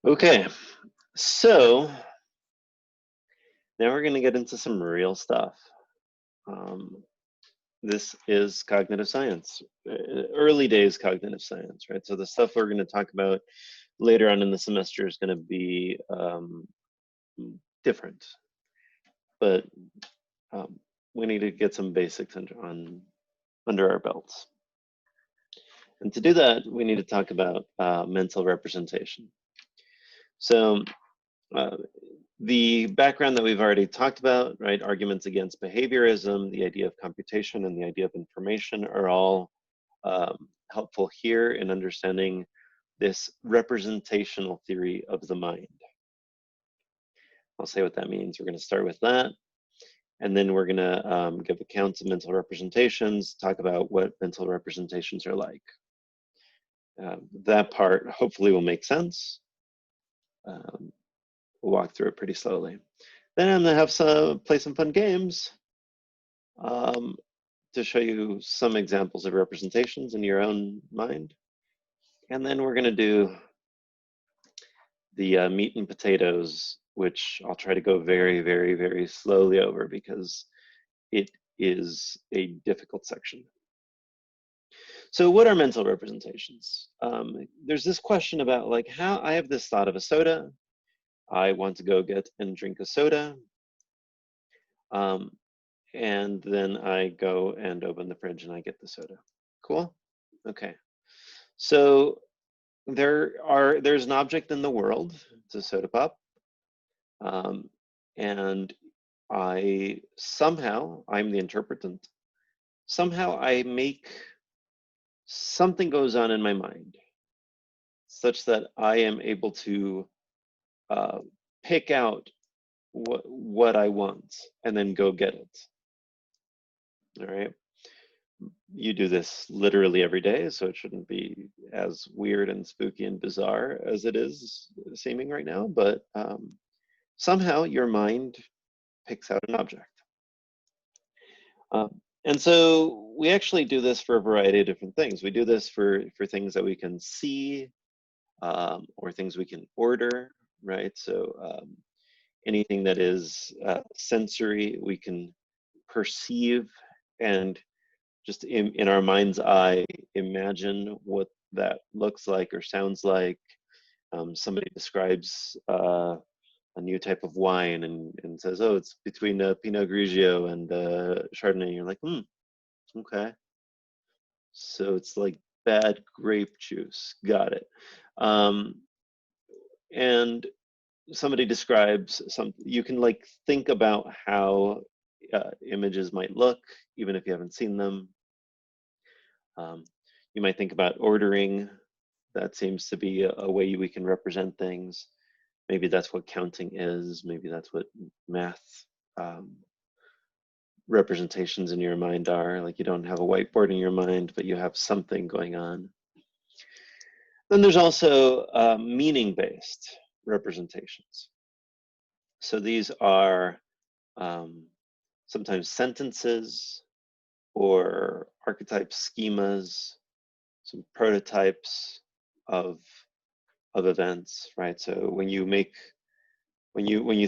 Okay, so now we're going to get into some real stuff. Um, this is cognitive science, early days cognitive science, right? So the stuff we're going to talk about later on in the semester is going to be different, but um, we need to get some basics under our belts. And to do that, we need to talk about mental representation. So uh, the background that we've already talked about, right? Arguments against behaviorism, the idea of computation, and the idea of information are all helpful here in understanding this representational theory of the mind. I'll say what that means. We're going to start with that. And then we're going to give accounts of mental representations, talk about what mental representations are like. That part hopefully will make sense. We'll walk through it pretty slowly. Then I'm going to play some fun games to show you some examples of representations in your own mind. And then we're going to do the meat and potatoes, which I'll try to go very, very, very slowly over because it is a difficult section. So what are mental representations? There's this question about like how I have this thought of a soda. I want to go get and drink a soda. And then I go and open the fridge and I get the soda. Cool? Okay. So there's an object in the world, it's a soda pop. And I'm the interpretant. Somehow I make something goes on in my mind such that I am able to pick out what I want and then go get it. All right. You do this literally every day, so it shouldn't be as weird and spooky and bizarre as it is seeming right now, but somehow your mind picks out an object. And so we actually do this for a variety of different things. We do this for things that we can see or things we can order, right? So anything that is sensory, we can perceive and just in our mind's eye, imagine what that looks like or sounds like. Somebody describes a new type of wine and says, oh, it's between Pinot Grigio and Chardonnay. You're like, okay. So it's like bad grape juice. Got it. And somebody describes you can like think about how images might look, even if you haven't seen them. You might think about ordering. That seems to be a way we can represent things. Maybe that's what counting is. Maybe that's what math representations in your mind are. Like you don't have a whiteboard in your mind, but you have something going on. Then there's also meaning-based representations. So these are sometimes sentences or archetype schemas, some prototypes of events, right? So when you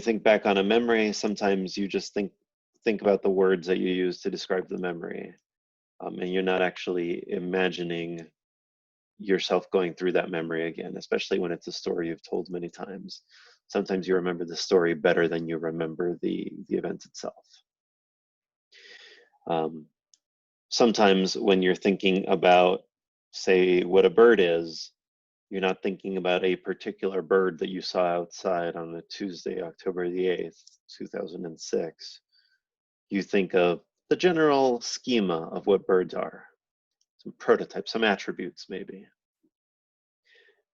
think back on a memory, sometimes you just think about the words that you use to describe the memory, and you're not actually imagining yourself going through that memory again, especially when it's a story you've told many times. Sometimes you remember the story better than you remember the event itself. Sometimes when you're thinking about, say, what a bird is, you're not thinking about a particular bird that you saw outside on a Tuesday, October the 8th, 2006. You think of the general schema of what birds are, some prototypes, some attributes maybe.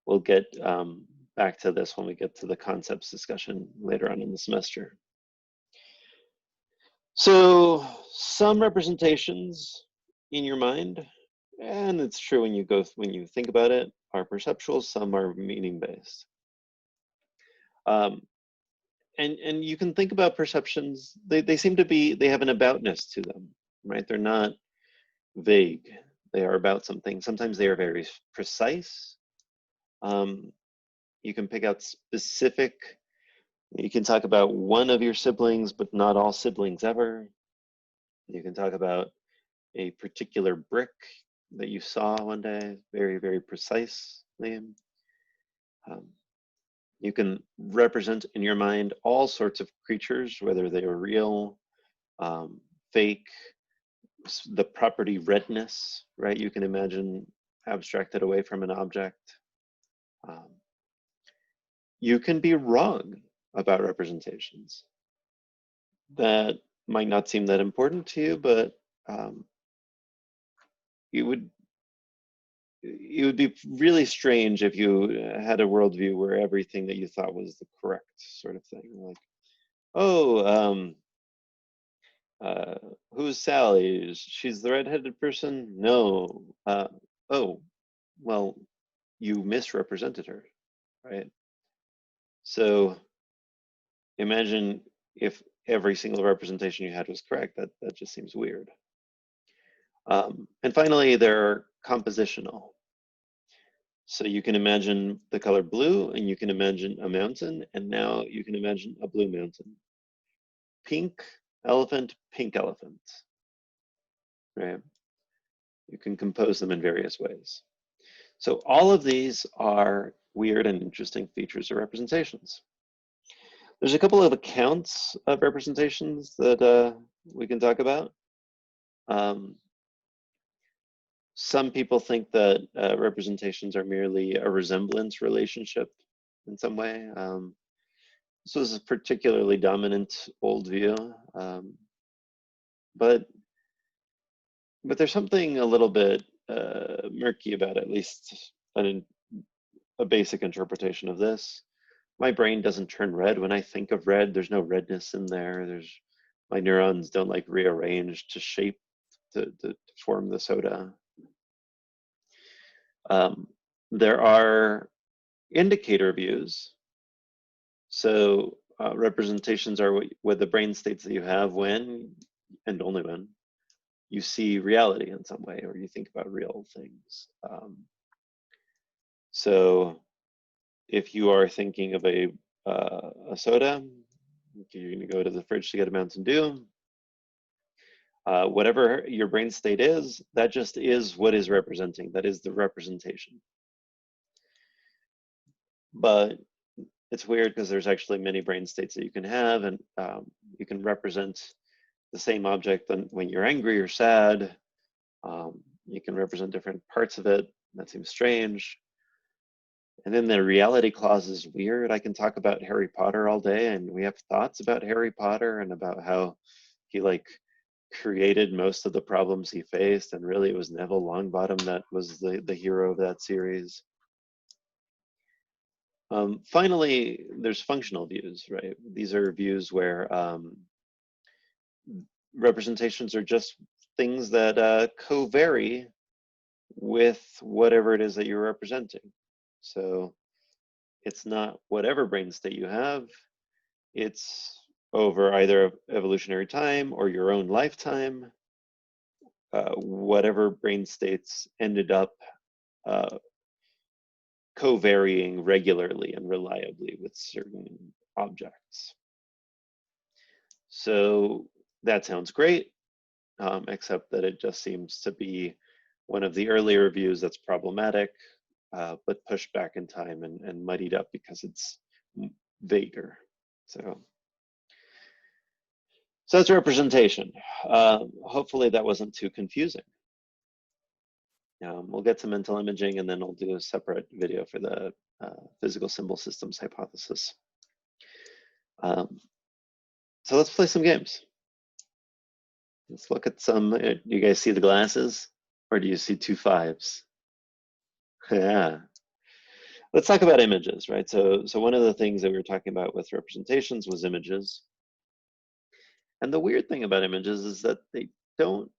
We'll get back to this when we get to the concepts discussion later on in the semester. So some representations in your mind, and it's true when you think about it, are perceptual, some are meaning-based. And you can think about perceptions, they seem to be, they have an aboutness to them, right? They're not vague. They are about something. Sometimes they are very precise. You can pick out specific, you can talk about one of your siblings, but not all siblings ever. You can talk about a particular brick that you saw one day, very, very precisely. You can represent in your mind all sorts of creatures, whether they are real, fake, the property redness, right? You can imagine abstracted away from an object. You can be wrong about representations. That might not seem that important to you, but it would be really strange if you had a worldview where everything that you thought was the correct sort of thing. Like, oh, who's Sally? She's the redheaded person? No. Oh, well, you misrepresented her, right? So imagine if every single representation you had was correct. That just seems weird. And finally, they're compositional. So you can imagine the color blue, and you can imagine a mountain, and now you can imagine a blue mountain. Pink elephant, pink elephant, right? You can compose them in various ways. So all of these are weird and interesting features of representations. There's a couple of accounts of representations that we can talk about. Some people think that representations are merely a resemblance relationship in some way. This was a particularly dominant old view, but there's something a little bit murky about it, at least a basic interpretation of this. My brain doesn't turn red when I think of red. There's no redness in there. My neurons don't like rearrange to shape to form the soda. There are indicator views. So representations are what the brain states that you have when, and only when, you see reality in some way or you think about real things. So if you are thinking of a soda, you're going to go to the fridge to get a Mountain Dew. Whatever your brain state is, that just is what is representing. That is the representation. But it's weird because there's actually many brain states that you can have, and you can represent the same object when you're angry or sad. You can represent different parts of it. That seems strange. And then the reality clause is weird. I can talk about Harry Potter all day, and we have thoughts about Harry Potter and about how he created most of the problems he faced, and really it was Neville Longbottom that was the hero of that series. Finally, there's functional views, right? These are views where representations are just things that co-vary with whatever it is that you're representing. So it's not whatever brain state you have, it's over either evolutionary time or your own lifetime, whatever brain states ended up co-varying regularly and reliably with certain objects. So that sounds great, except that it just seems to be one of the earlier views that's problematic, but pushed back in time and muddied up because it's vaguer. So that's representation. Hopefully that wasn't too confusing. We'll get to mental imaging, and then I'll do a separate video for the physical symbol systems hypothesis. So let's play some games. Let's look at some. Do you guys see the glasses, or do you see 2 5s? Yeah. Let's talk about images, right? So one of the things that we were talking about with representations was images. And the weird thing about images is that they don't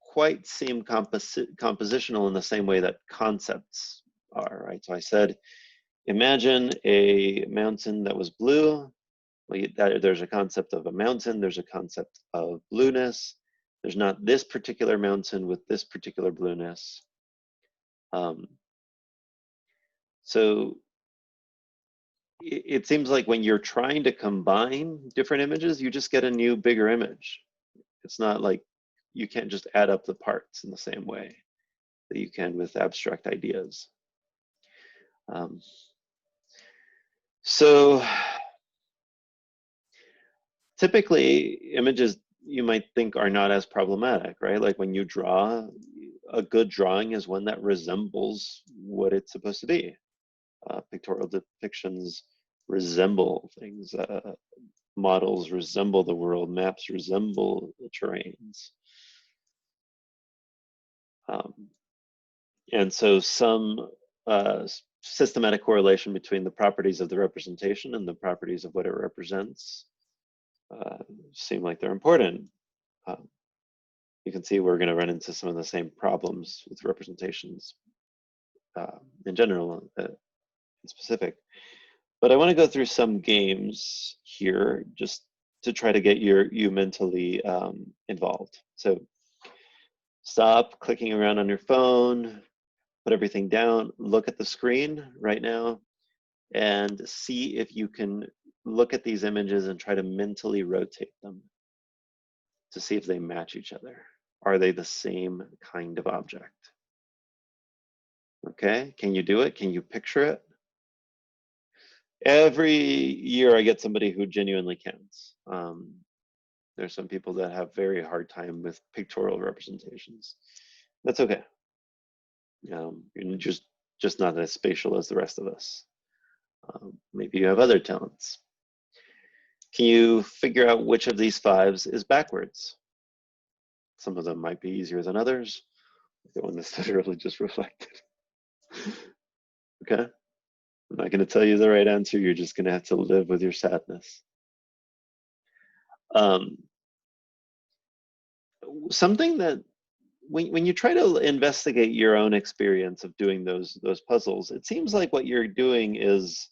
quite seem compositional in the same way that concepts are, right? So I said, imagine a mountain that was blue. Well, there's a concept of a mountain. There's a concept of blueness. There's not this particular mountain with this particular blueness. So it seems like when you're trying to combine different images, you just get a new, bigger image. It's not like you can't just add up the parts in the same way that you can with abstract ideas. So typically, images you might think are not as problematic, right? Like when you draw, a good drawing is one that resembles what it's supposed to be. Pictorial depictions resemble things. Models resemble the world. Maps resemble the terrains. And so some systematic correlation between the properties of the representation and the properties of what it represents seem like they're important. You can see we're going to run into some of the same problems with representations in general, in specific. But I want to go through some games here just to try to get you mentally involved. So stop clicking around on your phone, put everything down, look at the screen right now, and see if you can look at these images and try to mentally rotate them to see if they match each other. Are they the same kind of object? Okay, can you do it? Can you picture it? Every year I get somebody who genuinely can't. There's some people that have very hard time with pictorial representations. That's okay. You're just not as spatial as the rest of us. Maybe you have other talents. Can you figure out which of these fives is backwards? Some of them might be easier than others. The one that's literally just reflected. Okay? I'm not going to tell you the right answer. You're just going to have to live with your sadness. Something that when you try to investigate your own experience of doing those puzzles, it seems like what you're doing is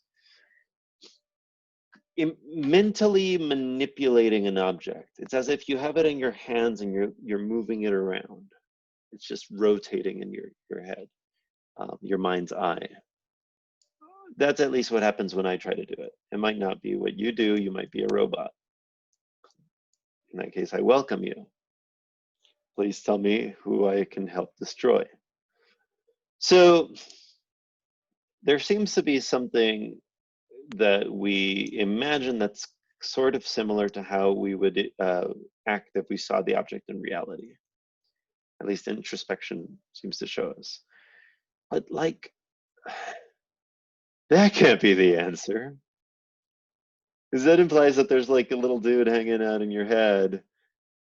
mentally manipulating an object. It's as if you have it in your hands and you're moving it around. It's just rotating in your head, your mind's eye. That's at least what happens when I try to do it. It might not be what you do. You might be a robot. In that case, I welcome you. Please tell me who I can help destroy. So there seems to be something that we imagine that's sort of similar to how we would act if we saw the object in reality. At least introspection seems to show us. But like, that can't be the answer. Because that implies that there's like a little dude hanging out in your head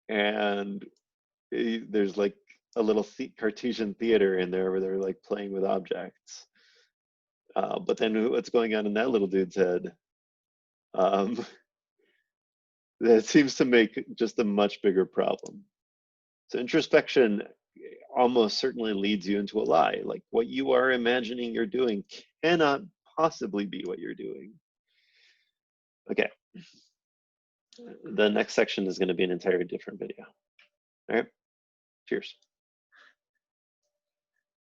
and there's like a little Cartesian theater in there where they're like playing with objects. But then what's going on in that little dude's head? That seems to make just a much bigger problem. So introspection almost certainly leads you into a lie. Like what you are imagining you're doing cannot possibly be what you're doing. Okay. The next section is going to be an entirely different video. All right. Cheers.